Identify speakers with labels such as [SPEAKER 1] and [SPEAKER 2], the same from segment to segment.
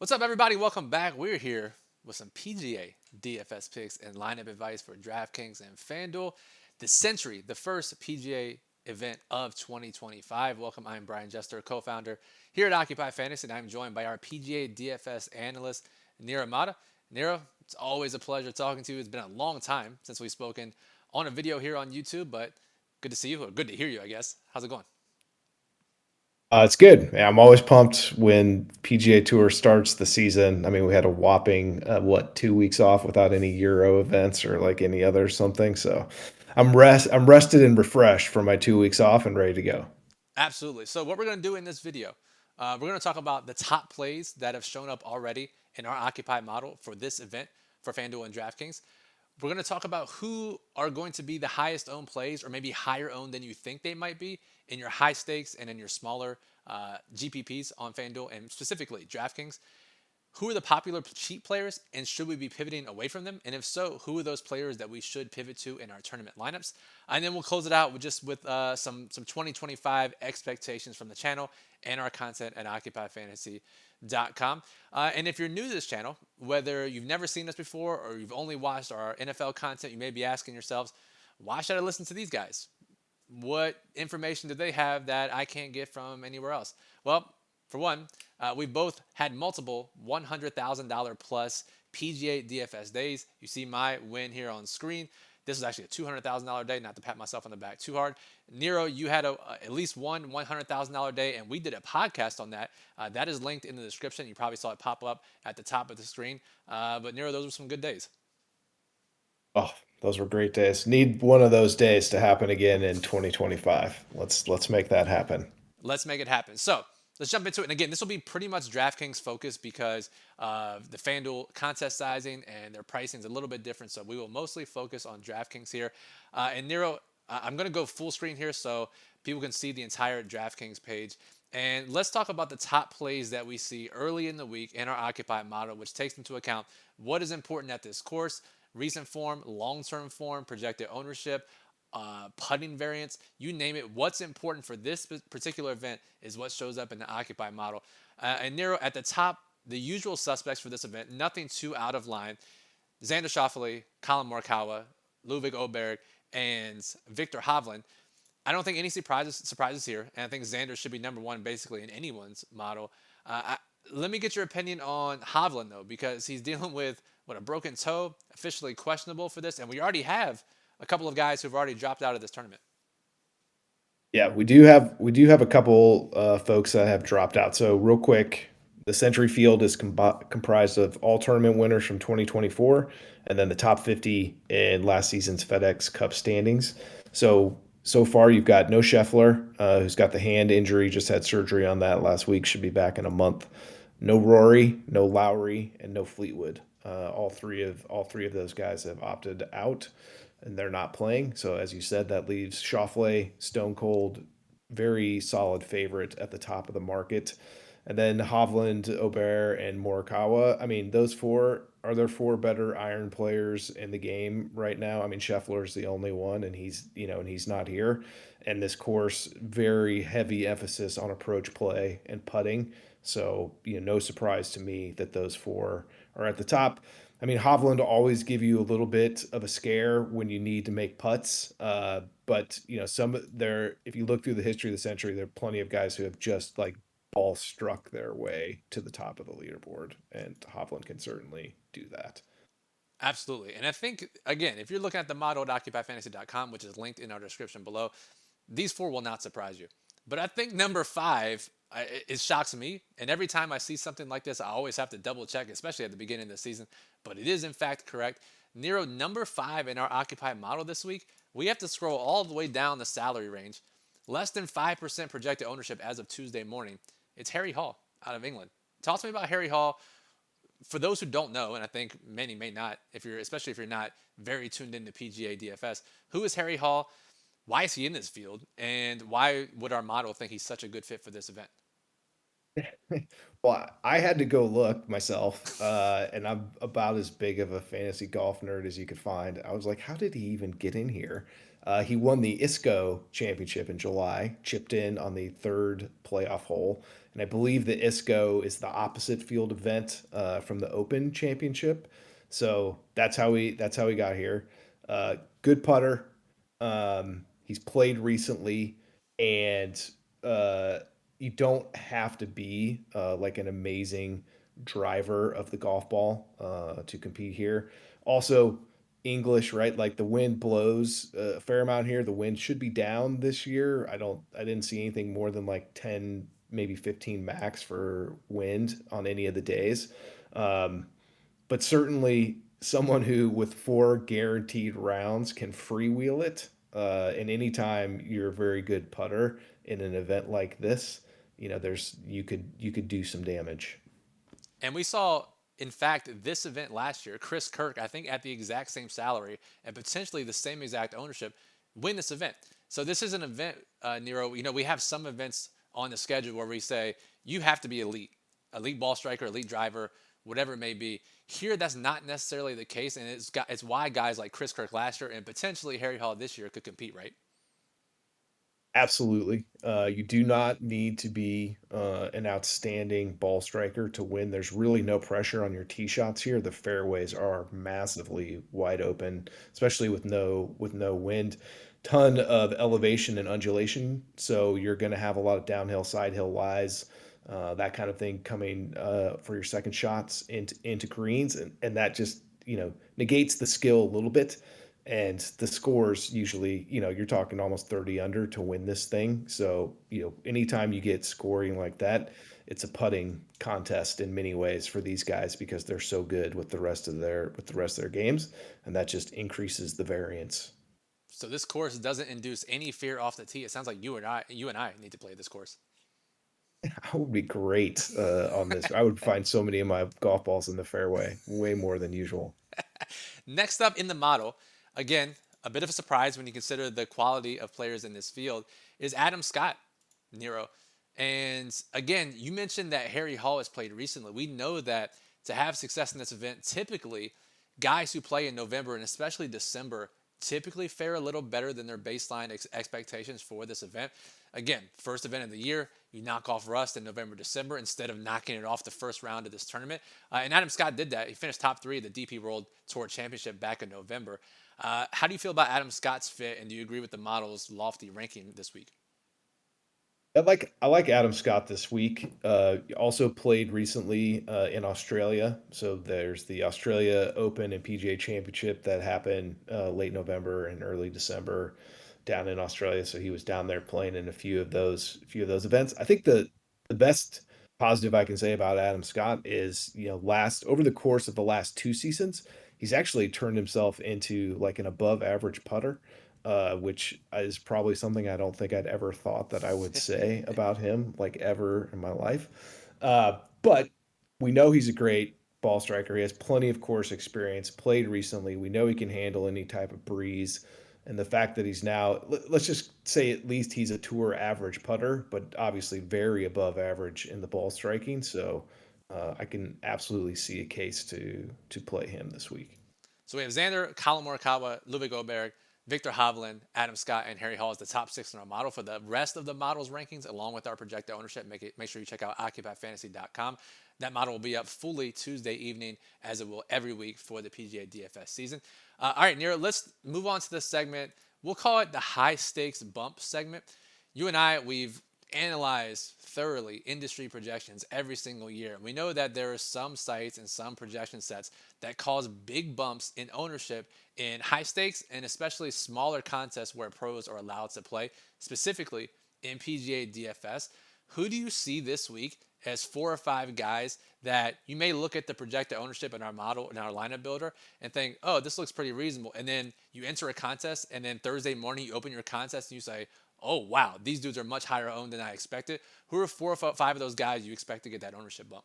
[SPEAKER 1] What's up, everybody? Welcome back. We're here with some PGA DFS picks and lineup advice for DraftKings and FanDuel. The Sentry, the first PGA event of 2025. Welcome. I'm Brian Jester, co-founder here at Occupy Fantasy, and I'm joined by our PGA DFS analyst, Niromada. Niro, it's always a pleasure talking to you. It's been a long time since we've spoken on a video here on YouTube, but good to see you, or good to hear you, I guess. How's it going?
[SPEAKER 2] It's good. Yeah, I'm always pumped when PGA Tour starts the season. I mean, we had a whopping 2 weeks off without any Euro events or like any other something. So I'm rested and refreshed for my 2 weeks off and ready to go.
[SPEAKER 1] Absolutely. So what we're going to do in this video, we're going to talk about the top plays that have shown up already in our Occupy model for this event for FanDuel and DraftKings. We're going to talk about who are going to be the highest owned plays or maybe higher owned than you think they might be in your high stakes and in your smaller GPPs on FanDuel and specifically DraftKings. Who are the popular cheap players and should we be pivoting away from them? And if so, who are those players that we should pivot to in our tournament lineups? And then we'll close it out with some 2025 expectations from the channel and our content at occupyfantasy.com. And if you're new to this channel, whether you've never seen us before or you've only watched our NFL content, you may be asking yourselves, why should I listen to these guys? What information do they have that I can't get from anywhere else? Well, for one, we've both had multiple $100,000 plus PGA DFS days. You see my win here on screen. This is actually a $200,000 day, not to pat myself on the back too hard. Nero, you had at least one $100,000 day, and we did a podcast on that. That is linked in the description. You probably saw it pop up at the top of the screen. But Nero, those were some good days.
[SPEAKER 2] Oh, those were great days. Need one of those days to happen again in 2025. Let's make that happen.
[SPEAKER 1] Let's make it happen. So let's jump into it. And again, this will be pretty much DraftKings focused because of the FanDuel contest sizing and their pricing is a little bit different. So we will mostly focus on DraftKings here. And Nero, I'm going to go full screen here so people can see the entire DraftKings page. And let's talk about the top plays that we see early in the week in our Occupy model, which takes into account what is important at this course, recent form, long-term form, projected ownership, putting variance, you name it. What's important for this particular event is what shows up in the Occupy model. And Nero, at the top, the usual suspects for this event, nothing too out of line. Xander Schauffele, Colin Morikawa, Ludwig Oberg, and Victor Hovland. I don't think any surprises here, and I think Xander should be number one basically in anyone's model. Let me get your opinion on Hovland though, because he's dealing with a broken toe, officially questionable for this, and we already have a couple of guys who've already dropped out of this tournament.
[SPEAKER 2] Yeah, we do have a couple folks that have dropped out. So real quick, the Century field is comprised of all tournament winners from 2024, and then the top 50 in last season's FedEx Cup standings. So far, you've got no Scheffler, who's got the hand injury, just had surgery on that last week, should be back in a month. No Rory, no Lowry, and no Fleetwood. All three of those guys have opted out and they're not playing. So as you said, that leaves Schauffele, Stone Cold, very solid favorite at the top of the market. And then Hovland, Aubert, and Morikawa. I mean, those four are there four better iron players in the game right now. I mean, Scheffler's the only one, and he's not here. And this course, very heavy emphasis on approach play and putting. So, no surprise to me that those four are at the top. I mean, Hovland will always give you a little bit of a scare when you need to make putts. But if you look through the history of the century, there are plenty of guys who have just like ball struck their way to the top of the leaderboard, and Hovland can certainly do that.
[SPEAKER 1] Absolutely. And I think, again, if you're looking at the model at occupyfantasy.com, which is linked in our description below, these four will not surprise you. But I think number five, it shocks me. And every time I see something like this, I always have to double check, especially at the beginning of the season. But it is, in fact, correct. Nero, number five in our Occupy model this week, we have to scroll all the way down the salary range. Less than 5% projected ownership as of Tuesday morning. It's Harry Hall out of England. Talk to me about Harry Hall. For those who don't know, and I think many may not, especially if you're not very tuned into PGA DFS, who is Harry Hall? Why is he in this field? And why would our model think he's such a good fit for this event?
[SPEAKER 2] Well, I had to go look myself, and I'm about as big of a fantasy golf nerd as you could find. I was like, how did he even get in here? He won the ISCO championship in July, chipped in on the third playoff hole, and I believe the ISCO is the opposite field event from the Open Championship. So that's how we got here. Good putter. He's played recently, and uh, you don't have to be like an amazing driver of the golf ball to compete here. Also, English, right? Like the wind blows a fair amount here. The wind should be down this year. I didn't see anything more than like 10, maybe 15 max for wind on any of the days. Um, but certainly someone who with 4 guaranteed rounds can freewheel it. And anytime you're a very good putter in an event like this, there's you could do some damage.
[SPEAKER 1] And we saw, in fact, this event last year, Chris Kirk, I think at the exact same salary and potentially the same exact ownership, win this event. So this is an event, Nero. We have some events on the schedule where we say you have to be elite ball striker, elite driver, whatever it may be. Here, that's not necessarily the case, and it's why guys like Chris Kirk last year and potentially Harry Hall this year could compete, right?
[SPEAKER 2] Absolutely. You do not need to be an outstanding ball striker to win. There's really no pressure on your tee shots here. The fairways are massively wide open, especially with no wind. Ton of elevation and undulation, so you're going to have a lot of downhill, side hill lies, that kind of thing coming for your second shots into greens, and that just negates the skill a little bit. And the scores usually, you're talking almost 30 under to win this thing. So, anytime you get scoring like that, it's a putting contest in many ways for these guys because they're so good with the rest of their games, and that just increases the variance.
[SPEAKER 1] So this course doesn't induce any fear off the tee. It sounds like you and I need to play this course.
[SPEAKER 2] I would be great on this. I would find so many of my golf balls in the fairway, way more than usual.
[SPEAKER 1] Next up in the model, again, a bit of a surprise when you consider the quality of players in this field, is Adam Scott, Nero. And again, you mentioned that Harry Hall has played recently. We know that to have success in this event, typically guys who play in November and especially December typically fare a little better than their baseline expectations for this event. Again, first event of the year, you knock off rust in November, December instead of knocking it off the first round of this tournament. And Adam Scott did that. He finished top three of the DP World Tour Championship back in November. How do you feel about Adam Scott's fit, and do you agree with the model's lofty ranking this week?
[SPEAKER 2] I like Adam Scott this week. Also played recently in Australia. So there's the Australia Open and PGA Championship that happened late November and early December down in Australia. So he was down there playing in a few of those events. I think the best positive I can say about Adam Scott is, last over the course of the last 2 seasons, he's actually turned himself into like an above average putter, which is probably something I don't think I'd ever thought that I would say about him, like ever in my life. But we know he's a great ball striker. He has plenty of course experience, played recently. We know he can handle any type of breeze. And the fact that he's now, let's just say at least he's a tour average putter, but obviously very above average in the ball striking. So I can absolutely see a case to play him this week.
[SPEAKER 1] So we have Xander, Colin Morikawa, Ludwig Oberg, Victor Hovland, Adam Scott, and Harry Hall as the top six in our model. For the rest of the model's rankings, along with our projected ownership, make sure you check out occupyfantasy.com. That model will be up fully Tuesday evening, as it will every week for the PGA DFS season. All right, Nero, let's move on to this segment. We'll call it the high stakes bump segment. You and I, we've analyzed thoroughly industry projections every single year. We know that there are some sites and some projection sets that cause big bumps in ownership in high stakes and especially smaller contests where pros are allowed to play, specifically in PGA DFS. Who do you see this week as 4 or 5 guys that you may look at the projected ownership in our model, in our lineup builder, and think, oh, this looks pretty reasonable. And then you enter a contest, and then Thursday morning you open your contest and you say, oh, wow, these dudes are much higher owned than I expected. Who are 4 or 5 of those guys you expect to get that ownership bump?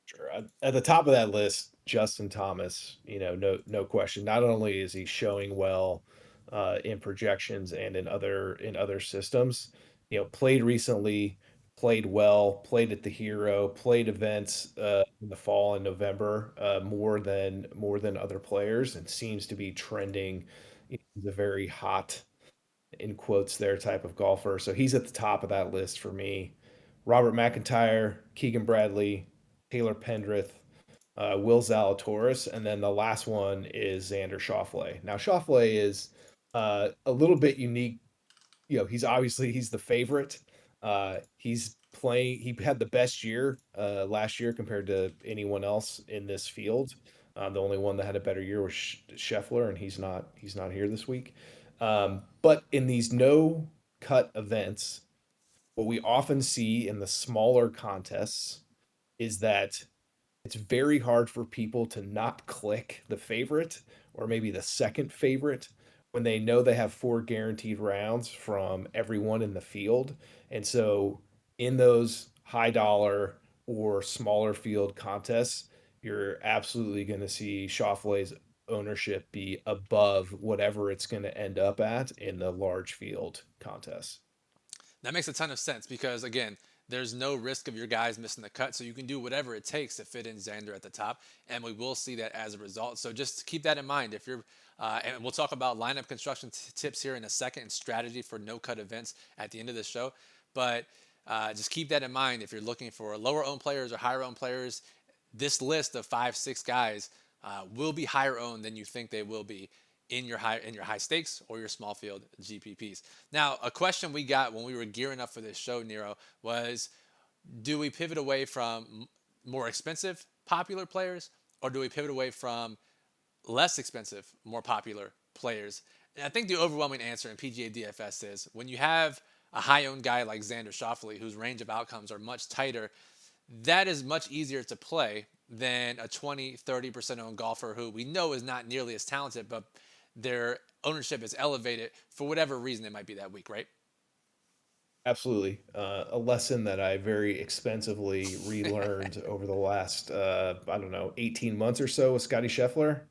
[SPEAKER 2] Sure. At the top of that list, Justin Thomas, no question. Not only is he showing well in projections and in other systems, played recently, played well, played at the Hero, played events in the fall and November more than other players, and seems to be trending. He's a very hot, in quotes there, type of golfer. So he's at the top of that list for me. Robert McIntyre, Keegan Bradley, Taylor Pendrith, Will Zalatoris, and then the last one is Xander Schauffele. Now Schauffele is a little bit unique. He's the favorite. He's playing. He had the best year last year compared to anyone else in this field. The only one that had a better year was Scheffler, and he's not here this week. But in these no cut events, what we often see in the smaller contests is that it's very hard for people to not click the favorite or maybe the second favorite when they know they have four guaranteed rounds from everyone in the field. And so in those high dollar or smaller field contests, you're absolutely going to see Schauffele's ownership be above whatever it's going to end up at in the large field contests.
[SPEAKER 1] That makes a ton of sense because again, there's no risk of your guys missing the cut, so you can do whatever it takes to fit in Xander at the top, and we will see that as a result. So just keep that in mind. If you're, and we'll talk about lineup construction tips here in a second and strategy for no cut events at the end of the show, but just keep that in mind if you're looking for lower owned players or higher owned players. This list of 5, 6 guys will be higher owned than you think they will be in your high stakes or your small field GPPs. Now, a question we got when we were gearing up for this show, Nero, was do we pivot away from more expensive popular players or do we pivot away from less expensive, more popular players? And I think the overwhelming answer in PGA DFS is when you have a high owned guy like Xander Schauffele, whose range of outcomes are much tighter, that is much easier to play than a 20, 30% owned golfer who we know is not nearly as talented, but their ownership is elevated for whatever reason it might be that week, right?
[SPEAKER 2] Absolutely. A lesson that I very expensively relearned over the last, I don't know, 18 months or so with Scotty Scheffler.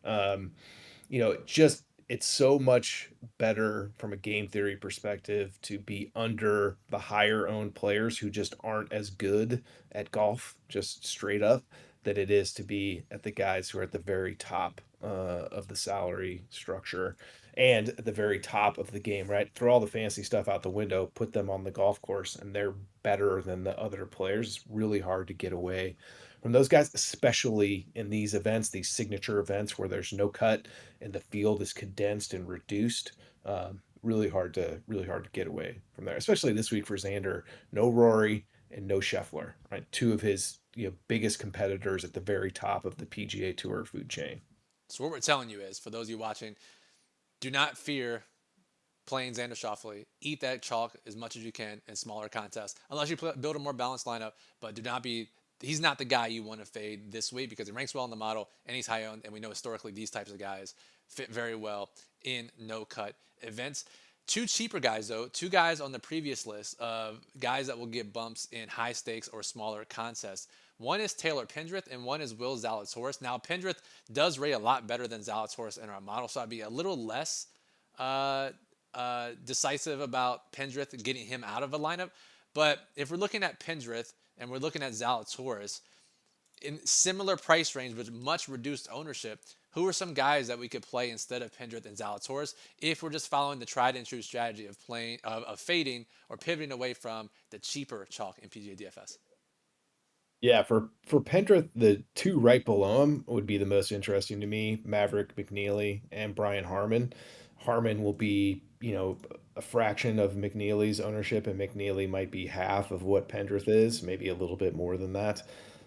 [SPEAKER 2] It's so much better from a game theory perspective to be under the higher owned players who just aren't as good at golf, just straight up, than it is to be at the guys who are at the very top of the salary structure and at the very top of the game, right? Throw all the fancy stuff out the window, put them on the golf course, and they're better than the other players. It's really hard to get away from those guys, especially in these events, these signature events where there's no cut and the field is condensed and reduced. Really hard to get away from there, especially this week for Xander. No Rory and no Scheffler, right? Two of his biggest competitors at the very top of the PGA Tour food chain.
[SPEAKER 1] So what we're telling you is, for those of you watching, do not fear playing Xander Schauffele. Eat that chalk as much as you can in smaller contests, unless you build a more balanced lineup. But do not be. He's not the guy you want to fade this week because he ranks well in the model and he's high owned, and we know historically these types of guys fit very well in no cut events. Two cheaper guys though, two guys on the previous list of guys that will get bumps in high stakes or smaller contests. One is Taylor Pendrith and one is Will Zalatoris. Now Pendrith does rate a lot better than Zalatoris in our model, so I'd be a little less uh, decisive about Pendrith getting him out of a lineup. But if we're looking at Pendrith and we're looking at Zalatoris in similar price range with much reduced ownership, who are some guys that we could play instead of Pendrith and Zalatoris if we're just following the tried and true strategy of playing of fading or pivoting away from the cheaper chalk in PGA DFS?
[SPEAKER 2] Yeah, for Pendrith, the two right below him would be the most interesting to me: Maverick McNealy and Brian Harman. Harman will be, a fraction of McNealy's ownership, and McNealy might be half of what Pendrith is, maybe a little bit more than that.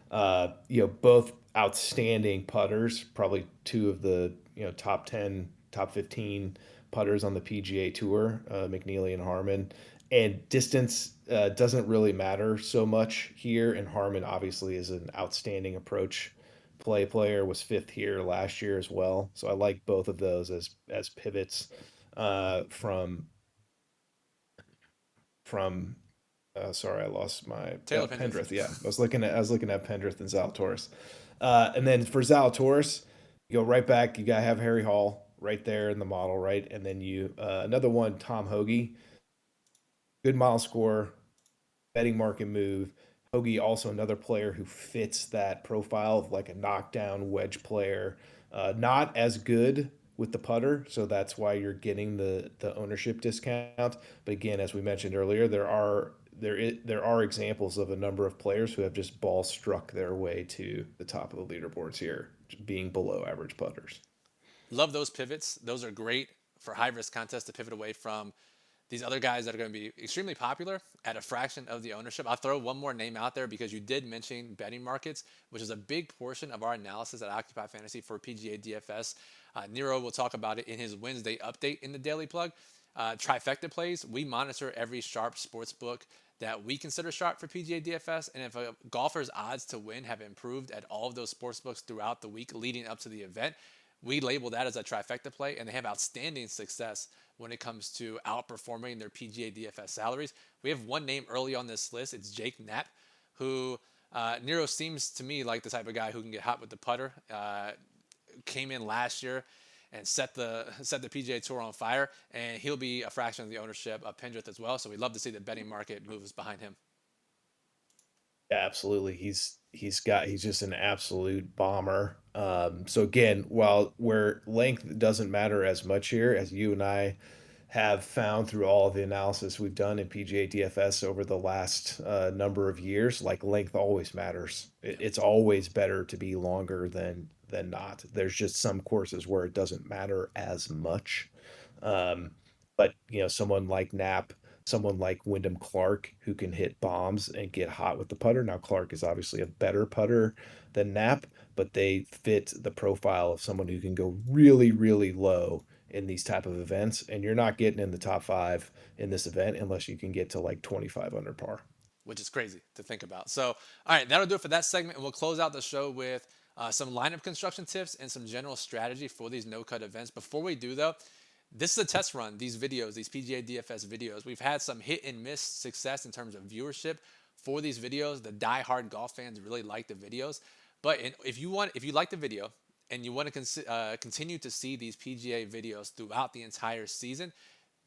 [SPEAKER 2] Both outstanding putters, probably two of the, top 10, top 15 putters on the PGA Tour, McNealy and Harman. And distance doesn't really matter so much here. And Harman obviously is an outstanding approach player, was fifth here last year as well. So I like both of those as pivots from sorry, I lost my
[SPEAKER 1] Taylor
[SPEAKER 2] Pendrith.
[SPEAKER 1] Pendrith.
[SPEAKER 2] Yeah, I was looking at Pendrith and Zalatoris, and then for Zalatoris, you go right back. You gotta have Harry Hall right there in the model, right, and then you another one, Tom Hoagie, good mile score, betting market move. Hoagie also another player who fits that profile of like a knockdown wedge player. Not as good with the putter, so that's why you're getting the ownership discount. But again, as we mentioned earlier, there are examples of a number of players who have just ball struck their way to the top of the leaderboards here, being below average putters.
[SPEAKER 1] Love those pivots. Those are great for high risk contests to pivot away from these other guys that are going to be extremely popular at a fraction of the ownership. I'll throw one more name out there because you did mention betting markets, which is a big portion of our analysis at Occupy Fantasy for PGA DFS. Nero will talk about it in his Wednesday update in the Daily Plug. Trifecta Plays, we monitor every sharp sports book that we consider sharp for PGA DFS, and if a golfer's odds to win have improved at all of those sports books throughout the week leading up to the event, we label that as a trifecta play, and they have outstanding success when it comes to outperforming their PGA DFS salaries. We have one name early on this list. It's Jake Knapp, who Nero seems to me like the type of guy who can get hot with the putter. Came in last year and set the PGA Tour on fire, and he'll be a fraction of the ownership of Pendrith as well. So we'd love to see the betting market moves behind him.
[SPEAKER 2] Yeah, absolutely. He's just an absolute bomber. So again, while where length doesn't matter as much here, as you and I have found through all of the analysis we've done in PGA DFS over the last number of years, like length always matters.
[SPEAKER 1] Yeah.
[SPEAKER 2] It's always better to be longer than not. There's just some courses where it doesn't matter as much. Um, but someone like Knapp, someone like Wyndham Clark, who can hit bombs and get hot with the putter. Now, Clark is obviously a better putter than Knapp, but they fit the profile of someone who can go really, really low in these type of events. And you're not getting in the top five in this event unless you can get to like 25 under par.
[SPEAKER 1] Which is crazy to think about. So, all right, that'll do it for that segment. And we'll close out the show with some lineup construction tips and some general strategy for these no-cut events. Before we do, though, this is a test run, these videos, these PGA DFS videos. We've had some hit and miss success in terms of viewership for these videos. The die-hard golf fans really like the videos. But if you like the video and you want to continue to see these PGA videos throughout the entire season,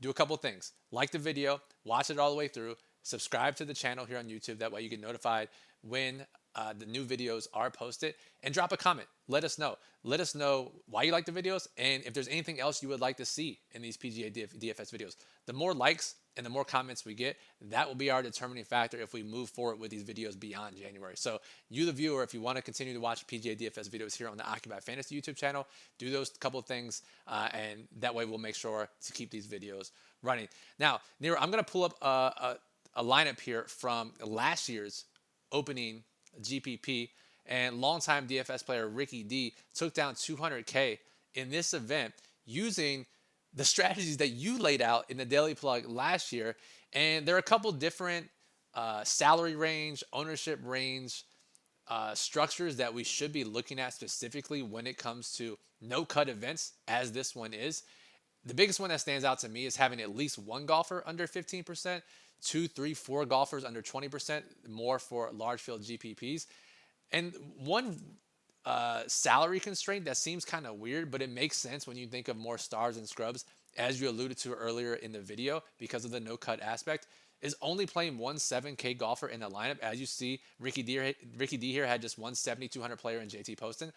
[SPEAKER 1] do a couple things. Like the video, watch it all the way through, subscribe to the channel here on YouTube. That way you get notified when the new videos are posted, and drop a comment. Let us know. Let us know why you like the videos and if there's anything else you would like to see in these PGA DFS videos. The more likes and the more comments we get, that will be our determining factor if we move forward with these videos beyond January. So you, the viewer, if you want to continue to watch PGA DFS videos here on the Occupy Fantasy YouTube channel, do those couple of things, and that way we'll make sure to keep these videos running. Now, Nero, I'm going to pull up a lineup here from last year's opening GPP, and longtime DFS player Ricky D took down 200K in this event using the strategies that you laid out in the Daily Plug last year. And there are a couple different salary range, ownership range structures that we should be looking at specifically when it comes to no-cut events, as this one is. The biggest one that stands out to me is having at least one golfer under 15%, 2, 3, 4 golfers under 20%, more for large field GPPs. And one salary constraint that seems kind of weird, but it makes sense when you think of more stars and scrubs, as you alluded to earlier in the video, because of the no cut aspect, is only playing one 7K golfer in the lineup. As you see, Ricky D here had just one 7,200 player in JT Poston.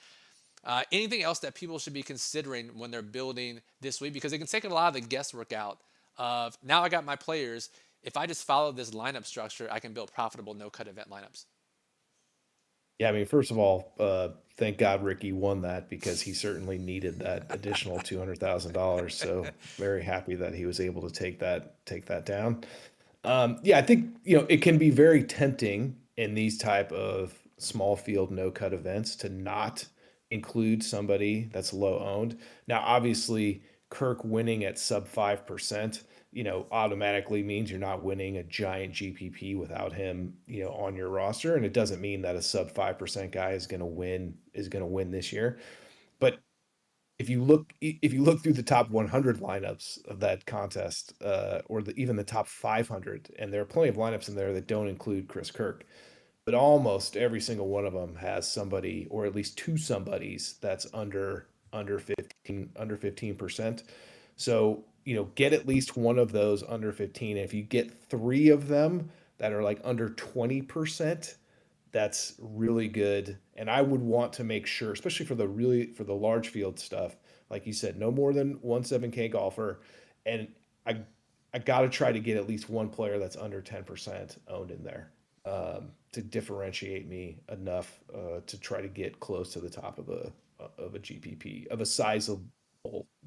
[SPEAKER 1] Anything else that people should be considering when they're building this week? Because it can take a lot of the guesswork out of, now I got my players. If I just follow this lineup structure, I can build profitable no-cut event lineups.
[SPEAKER 2] Yeah, I mean, first of all, thank God Ricky won that because he certainly needed that additional $200,000. So very happy that he was able to take that down. Yeah, I think it can be very tempting in these type of small field no cut events to not include somebody that's low owned. Now, obviously, Kirk winning at sub 5%, automatically means you're not winning a giant GPP without him, on your roster. And it doesn't mean that a sub 5% guy is going to win this year. But if you look through the top 100 lineups of that contest, or even the top 500, and there are plenty of lineups in there that don't include Chris Kirk, but almost every single one of them has somebody, or at least two somebodies that's under 15%. So get at least one of those under 15. And if you get three of them that are like under 20%, that's really good. And I would want to make sure, especially for the large field stuff, like you said, no more than one 7K golfer. And I I got to try to get at least one player that's under 10% owned in there to differentiate me enough to try to get close to the top of a GPP, of a sizable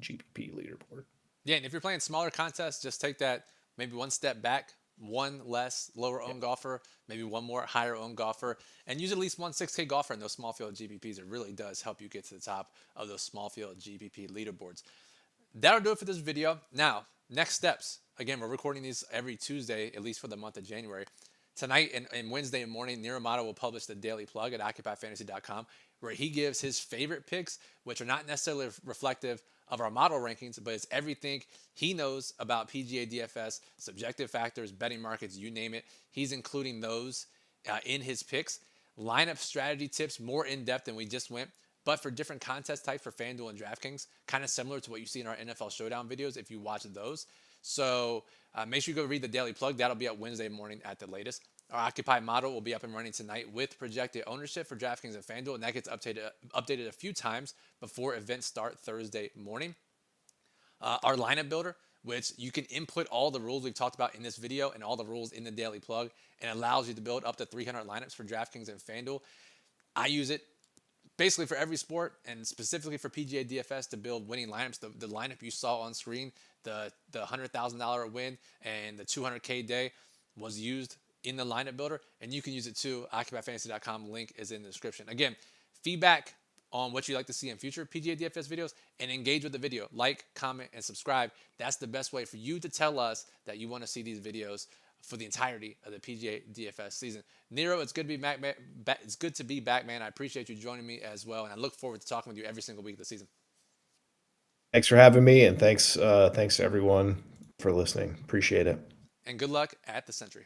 [SPEAKER 2] GPP leaderboard.
[SPEAKER 1] Yeah, and if you're playing smaller contests, just take that maybe one step back, one less lower
[SPEAKER 2] Yeah.
[SPEAKER 1] owned golfer, maybe one more higher owned golfer, and use at least one 6K golfer in those small field GPPs. It really does help you get to the top of those small field GPP leaderboards. That'll do it for this video. Now, next steps. Again, we're recording these every Tuesday, at least for the month of January. Tonight and Wednesday morning, Niromada will publish the daily plug at occupyfantasy.com, where he gives his favorite picks, which are not necessarily reflective of our model rankings, but it's everything he knows about PGA DFS, subjective factors, betting markets, you name it. He's including those in his picks. Lineup strategy tips, more in depth than we just went, but for different contest types for FanDuel and DraftKings, kind of similar to what you see in our NFL Showdown videos if you watch those. So make sure you go read the daily plug. That'll be up Wednesday morning at the latest. Our Occupy model will be up and running tonight with projected ownership for DraftKings and FanDuel, and that gets updated a few times before events start Thursday morning. Our lineup builder, which you can input all the rules we've talked about in this video and all the rules in the daily plug, and allows you to build up to 300 lineups for DraftKings and FanDuel. I use it basically for every sport, and specifically for PGA DFS to build winning lineups. The lineup you saw on screen, the $100,000 win and the 200K day, was used in the lineup builder, and you can use it too. OccupyFantasy.com link is in the description. Again, feedback on what you'd like to see in future PGA DFS videos, and engage with the video. Like, comment, and subscribe. That's the best way for you to tell us that you want to see these videos for the entirety of the PGA DFS season. Nero, it's good to be back, man. It's good to be back, man. I appreciate you joining me as well, and I look forward to talking with you every single week of the season.
[SPEAKER 2] Thanks for having me, and thanks to everyone for listening. Appreciate it.
[SPEAKER 1] And good luck at the Sentry.